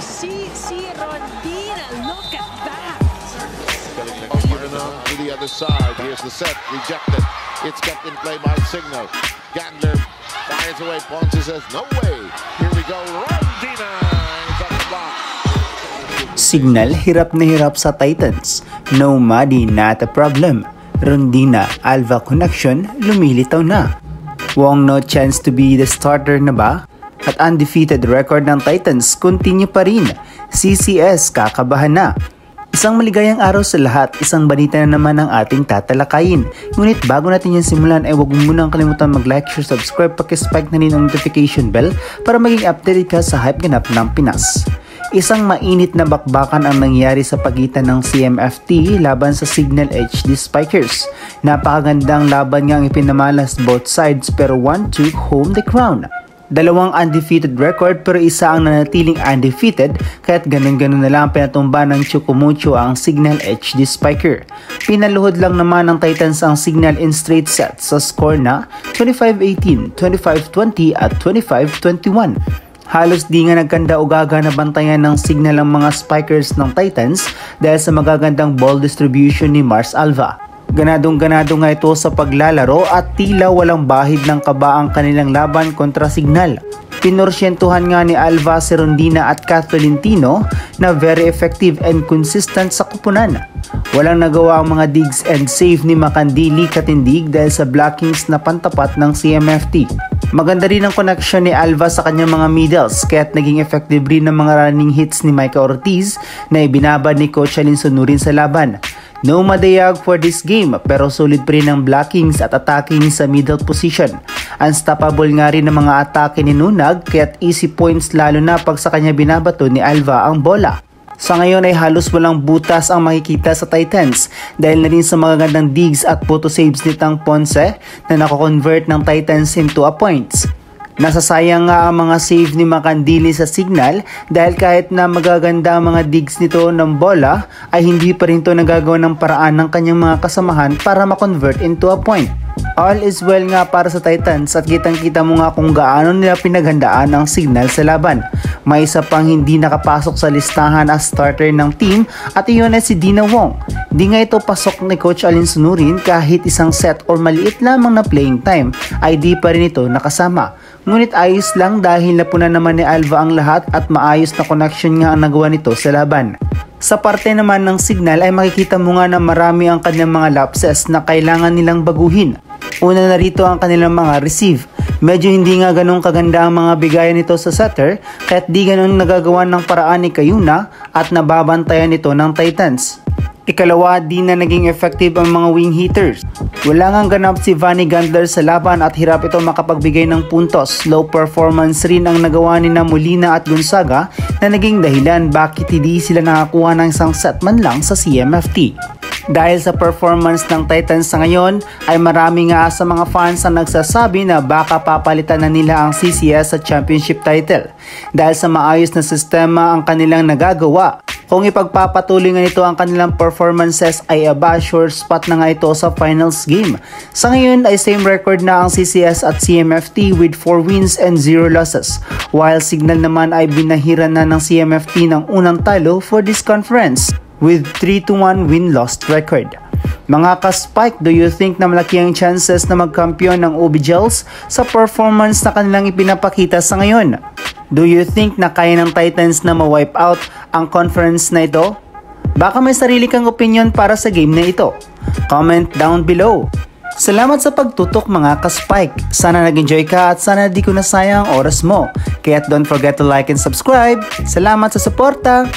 See Rondina, look at that. To the other side, here's the set, rejected. It's kept in play by Signal. Gandler fires away, Ponce says, no way. Here we go, Rondina is on the block. Signal hirap na hirap sa Titans. No Muddy, not a problem. Rondina, Alva connection, lumilitaw na. Wong no chance to be the starter na ba? At undefeated record ng Titans continue pa rin. CCS kakabahan na. Isang maligayang araw sa lahat, isang balita na naman ang ating tatalakayin. Ngunit bago natin yan simulan ay huwag mo munang kalimutan mag-like, share, subscribe, paki-spike na rin ang notification bell para maging updated ka sa hype ganap ng Pinas. Isang mainit na bakbakan ang nangyari sa pagitan ng CMFT laban sa Signal HD Spikers. Napakagandang laban nga ang ipinamalas both sides pero one took home the crown. Dalawang undefeated record pero isa ang nanatiling undefeated kaya't ganun-ganun na lang pinatumba ng Chukumucho ang Signal HD Spiker. Pinaluhod lang naman ng Titans ang Signal in straight sets sa score na 25-18, 25-20 at 25-21. Halos di nga nagkanda-ugaga na bantayan ng Signal ang mga Spikers ng Titans dahil sa magagandang ball distribution ni Mars Alva. Ganadong-ganado nga ito sa paglalaro at tila walang bahid ng kaba ang kanilang laban kontra Signal. Pinorsyentuhan nga ni Alva si Rondina at Kathleen Tino na very effective and consistent sa kupunan. Walang nagawa ang mga digs and save ni Makandili Katindig dahil sa blockings na pantapat ng CMFT. Maganda rin ang connection ni Alva sa kanyang mga middles kaya't naging effective rin ang mga running hits ni Micah Ortiz na ibinabad ni Coach Alin Sunurin sa laban. No madayag for this game pero solid pa rin ang blockings at attacking sa middle position. Unstoppable nga rin ang mga atake ni Nunag kaya't easy points lalo na pag sa kanya binabato ni Alva ang bola. Sa ngayon ay halos walang butas ang makikita sa Titans dahil na rin sa magagandang digs at photo saves nitang Ponce na nako-convert ng Titans into a points. Nasasayang nga ang mga save ni Makandili sa Signal dahil kahit na magaganda ang mga digs nito ng bola ay hindi pa rin ito nagagawa ng paraan ng kanyang mga kasamahan para ma-convert into a point. All is well nga para sa Titans at kitang-kita mo nga kung gaano nila pinaghandaan ang Signal sa laban. May isa pang hindi nakapasok sa listahan as starter ng team at iyon ay si Dina Wong. Di nga ito pasok ni Coach Alin Sunurin kahit isang set or maliit lamang na playing time ay di pa rin ito nakasama. Ngunit ayos lang dahil napunan naman ni Alva ang lahat at maayos na connection nga ang nagawa nito sa laban. Sa parte naman ng Signal ay makikita mo nga na marami ang kanilang mga lapses na kailangan nilang baguhin. Una na rito ang kanilang mga receive. Medyo hindi nga ganun kaganda ang mga bigayan nito sa setter kahit di ganun nagagawa ng paraan ni Kayuna at nababantayan nito ng Titans. Ikalawa, di na naging effective ang mga wing hitters. Wala ngang ganap si Vanny Gandler sa laban at hirap ito makapagbigay ng puntos. Low performance rin ang nagawa ni Molina at Gonzaga na naging dahilan bakit hindi sila nakakuha ng isang set man lang sa CMFT. Dahil sa performance ng Titans sa ngayon ay marami nga sa mga fans ang nagsasabi na baka papalitan na nila ang CCS sa championship title dahil sa maayos na sistema ang kanilang nagagawa. Kung ipagpapatuloy nga nito ang kanilang performances ay aba sure spot na nga ito sa finals game. Sa ngayon ay same record na ang CCS at CMFT with 4 wins and 0 losses while Signal naman ay binahiran na ng CMFT ng unang talo for this conference with 3-1 win-loss record. Mga ka-Spike, do you think na malaki ang chances na magkampiyon ng OB-Gels sa performance na kanilang ipinapakita sa ngayon? Do you think na kaya ng Titans na ma-wipe out ang conference na ito? Baka may sarili kang opinion para sa game na ito. Comment down below. Salamat sa pagtutok mga ka-Spike. Sana nag-enjoy ka at sana di ko nasayang ang oras mo. Kaya don't forget to like and subscribe. Salamat sa suporta.